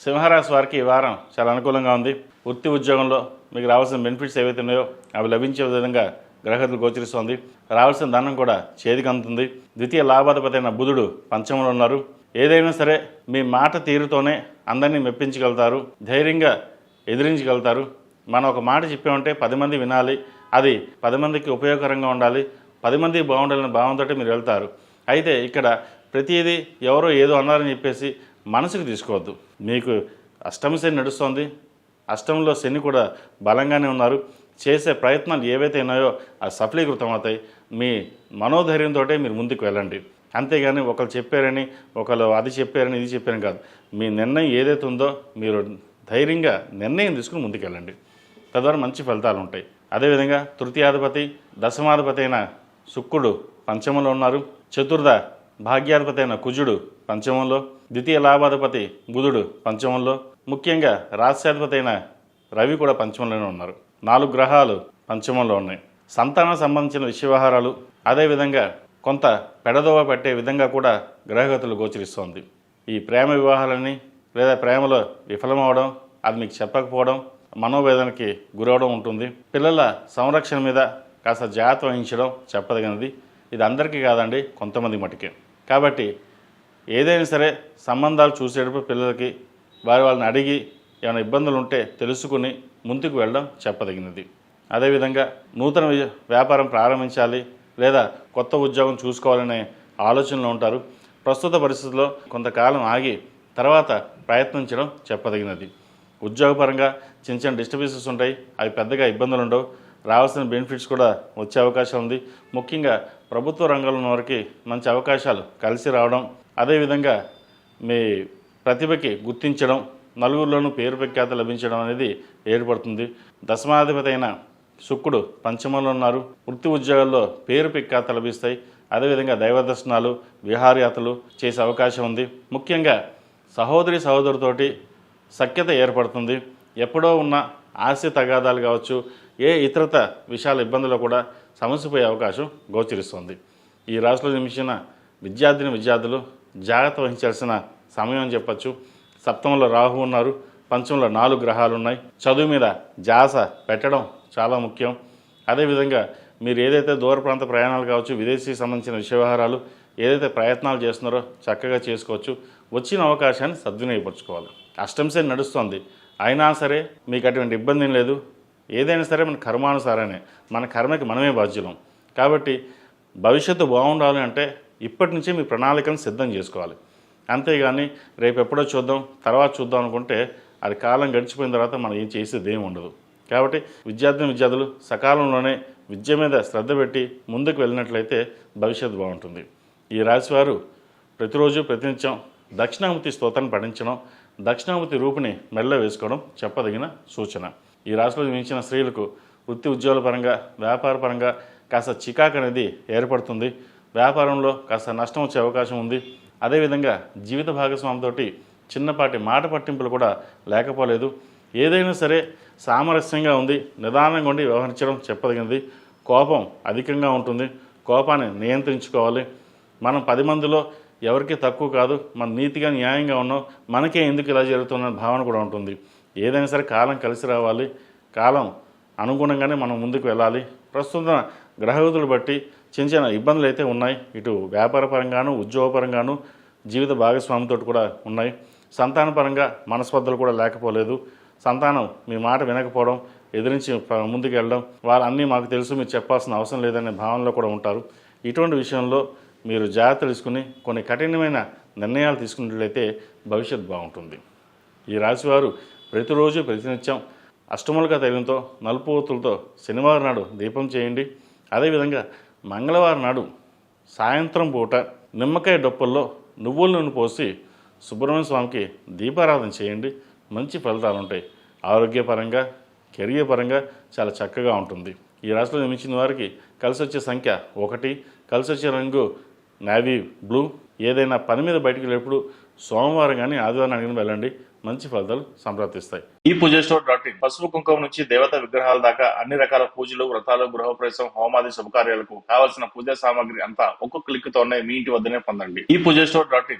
సింహరాశి వారికి ఈ వారం చాలా అనుకూలంగా ఉంది. వృత్తి ఉద్యోగంలో మీకు రావాల్సిన బెనిఫిట్స్ ఏవైతే ఉన్నాయో అవి లభించే విధంగా గ్రహగతులు గోచరిస్తోంది. రావాల్సిన ధనం కూడా చేతికి అందుతుంది. ద్వితీయ లాభాధిపతి అయిన బుధుడు పంచమంలో ఉన్నారు. ఏదైనా సరే మీ మాట తీరుతోనే అందరినీ మెప్పించగలుగుతారు, ధైర్యంగా ఎదిరించగలుగుతారు. మనం ఒక మాట చెప్పామంటే 10 మంది వినాలి, అది 10 మందికి ఉపయోగకరంగా ఉండాలి, 10 మందికి బాగుండాలనే భావంతో మీరు వెళ్తారు. అయితే ఇక్కడ ప్రతిదీ ఎవరో ఏదో అన్నారని చెప్పేసి మనసుకు తీసుకోవద్దు. మీకు అష్టమ శని నడుస్తోంది, అష్టంలో శని కూడా బలంగానే ఉన్నారు. చేసే ప్రయత్నాలు ఏవైతే ఉన్నాయో అవి సఫలీకృతం అవుతాయి. మీ మనోధైర్యంతో మీరు ముందుకు వెళ్ళండి. అంతేగాని ఒకరు చెప్పారని, ఒకరు అది చెప్పారని, ఇది చెప్పారని కాదు. మీ నిర్ణయం ఏదైతే ఉందో మీరు ధైర్యంగా నిర్ణయం తీసుకుని ముందుకెళ్ళండి. తద్వారా మంచి ఫలితాలు ఉంటాయి. అదేవిధంగా తృతీయాధిపతి దశమాధిపతి అయిన శుక్రుడు పంచమంలో ఉన్నారు. చతుర్థ భాగ్యాధిపతి అయిన కుజుడు పంచమంలో, ద్వితీయ లాభాధిపతి బుధుడు పంచమంలో, ముఖ్యంగా రాస్యాధిపతి అయిన రవి కూడా పంచమంలోనే ఉన్నారు. 4 గ్రహాలు పంచమంలో ఉన్నాయి. సంతానం సంబంధించిన విషయవహారాలు, అదేవిధంగా కొంత పెడదోవ పెట్టే విధంగా కూడా గ్రహగతులు గోచరిస్తోంది. ఈ ప్రేమ వివాహాలని లేదా ప్రేమలో విఫలమవడం, అది మీకు చెప్పకపోవడం, మనోవేదనకి గురవడం ఉంటుంది. పిల్లల సంరక్షణ మీద కాస్త జాగ్రత్త వహించడం చెప్పదగినది. ఇది అందరికీ కాదండి, కొంతమంది మటుకే. కాబట్టి ఏదైనా సరే సంబంధాలు చూసేటప్పుడు పిల్లలకి వాళ్ళని అడిగి ఏమైనా ఇబ్బందులు ఉంటే తెలుసుకుని ముందుకు వెళ్ళడం చెప్పదగినది. అదేవిధంగా నూతన వ్యాపారం ప్రారంభించాలి లేదా కొత్త ఉద్యోగం చూసుకోవాలనే ఆలోచనలో ఉంటారు. ప్రస్తుత పరిస్థితుల్లో కొంతకాలం ఆగి తర్వాత ప్రయత్నించడం చెప్పదగినది. ఉద్యోగపరంగా చిన్న చిన్న డిస్టర్బెన్సెస్ ఉంటాయి, అవి పెద్దగా ఇబ్బందులు ఉండవు. రావాల్సిన బెనిఫిట్స్ కూడా వచ్చే అవకాశం ఉంది. ముఖ్యంగా ప్రభుత్వ రంగంలో ఉన్న వారికి మంచి అవకాశాలు కలిసి రావడం, అదేవిధంగా మీ ప్రతిభకి గుర్తించడం, నలుగురిలోనూ పేరు ప్రఖ్యాత లభించడం అనేది ఏర్పడుతుంది. దశమాధిపతి అయిన శుక్రుడు పంచమంలో ఉన్నారు. వృత్తి ఉద్యోగాల్లో పేరు ప్రఖ్యాత లభిస్తాయి. అదేవిధంగా దైవ దర్శనాలు, విహారయాత్రలు చేసే అవకాశం ఉంది. ముఖ్యంగా సహోదరి సహోదరుతోటి సఖ్యత ఏర్పడుతుంది. ఎప్పుడో ఉన్న ఆస్తి తగాదాలు కావచ్చు, ఏ ఇతరత విషయాల ఇబ్బందులు కూడా సమస్యపోయే అవకాశం గోచరిస్తుంది. ఈ రాశిలో జన్మించిన విద్యార్థులు జాగ్రత్త వహించాల్సిన సమయం అని చెప్పచ్చు. సప్తమంలో రాహు ఉన్నారు, పంచమంలో 4 గ్రహాలు ఉన్నాయి. చదువు మీద ధ్యాస పెట్టడం చాలా ముఖ్యం. అదేవిధంగా మీరు ఏదైతే దూర ప్రాంత ప్రయాణాలు కావచ్చు, విదేశీ సంబంధించిన విషయవహారాలు ఏదైతే ప్రయత్నాలు చేస్తున్నారో చక్కగా చేసుకోవచ్చు. వచ్చిన అవకాశాన్ని సద్వినియోగపరచుకోవాలి. అష్టమ శని నడుస్తుంది, అయినా సరే మీకు అటువంటి ఇబ్బంది ఏం లేదు. ఏదైనా సరే మన కర్మానుసారమే, మన కర్మకి మనమే బాధ్యులం. కాబట్టి భవిష్యత్తు బాగుండాలి అంటే ఇప్పటి నుంచే మీ ప్రణాళికను సిద్ధం చేసుకోవాలి. అంతేగాని రేపు ఎప్పుడో చూద్దాం, తర్వాత చూద్దాం అనుకుంటే అది కాలం గడిచిపోయిన తర్వాత మనం ఏం చేసేది ఏమి ఉండదు. కాబట్టి విద్యార్థులు సకాలంలోనే విద్య మీద శ్రద్ధ పెట్టి ముందుకు వెళ్ళినట్లయితే భవిష్యత్తు బాగుంటుంది. ఈ రాశివారు ప్రతిరోజు ప్రతినిత్యం దక్షిణామూర్తి స్తోత్రాన్ని పఠించడం, దక్షిణామూర్తి రూపుని మెడలో వేసుకోవడం చెప్పదగిన సూచన. ఈ రాశిలో జన్మించిన స్త్రీలకు వృత్తి ఉద్యోగాల పరంగా, వ్యాపార పరంగా కాస్త చికాకు అనేది ఏర్పడుతుంది. వ్యాపారంలో కాస్త నష్టం వచ్చే అవకాశం ఉంది. అదేవిధంగా జీవిత భాగస్వామితో చిన్నపాటి మాట పట్టింపులు కూడా లేకపోలేదు. ఏదైనా సరే సామరస్యంగా ఉంది, నిదానంగా ఉండి వ్యవహరించడం చెప్పదగినది. కోపం అధికంగా ఉంటుంది, కోపాన్ని నియంత్రించుకోవాలి. మనం 10 మందిలో ఎవరికి తక్కువ కాదు, మన నీతిగా న్యాయంగా ఉన్నాం, మనకే ఎందుకు ఇలా జరుగుతున్న భావన కూడా ఉంటుంది. ఏదైనా సరే కాలం కలిసి రావాలి, కాలం అనుగుణంగానే మనం ముందుకు వెళ్ళాలి. ప్రస్తుతం గ్రహగతులు బట్టి చిన్న చిన్న ఇబ్బందులు అయితే ఉన్నాయి. ఇటు వ్యాపార పరంగాను, ఉద్యోగపరంగాను, జీవిత భాగస్వామితో కూడా ఉన్నాయి. సంతానపరంగా మనస్పర్ధలు కూడా లేకపోలేదు. సంతానం మీ మాట వినకపోవడం, ఎదిరించి ముందుకు వెళ్ళడం, వాళ్ళన్నీ మాకు తెలుసు, మీరు చెప్పాల్సిన అవసరం లేదనే భావనలో కూడా ఉంటారు. ఇటువంటి విషయంలో మీరు జాగ్రత్త తీసుకుని కొన్ని కఠినమైన నిర్ణయాలు తీసుకున్నట్లయితే భవిష్యత్తు బాగుంటుంది. ఈ రాశివారు ప్రతిరోజు ప్రతినిత్యం అష్టములుగా తైలంతో, నలుపు ఒత్తులతో శనివారం నాడు దీపం చేయండి. అదేవిధంగా మంగళవారం నాడు సాయంత్రం పూట నిమ్మకాయ డొప్పల్లో నువ్వుల నూనె పోసి సుబ్రహ్మణ్య స్వామికి దీపారాధన చేయండి. మంచి ఫలితాలు ఉంటాయి. ఆరోగ్యపరంగా, కెరియర్ పరంగా చాలా చక్కగా ఉంటుంది. ఈ రాశిలో జన్మించిన వారికి కలిసి వచ్చే సంఖ్య 1, కలిసి వచ్చే రంగు నేవీ బ్లూ. ఏదైనా పని మీద బయటకు వెళ్ళేప్పుడు సోమవారం కానీ ఆదివారం అడిగిన వెళ్ళండి, మంచి ఫలితాలు సంప్రాప్తిస్తాయి. ఈ పూజస్టోర్.in పసుపు కుంకుమ నుంచి దేవత విగ్రహాల దాకా అన్ని రకాల పూజలు, వ్రతాలు, గృహప్రవేశం, హోమాది శుభకార్యాలకు కావాల్సిన పూజా సామాగ్రి అంతా ఒక్కొక్క క్లిక్ తోనే మీ ఇంటి వద్దనే పొందండి. ఈ పూజస్టోర్.in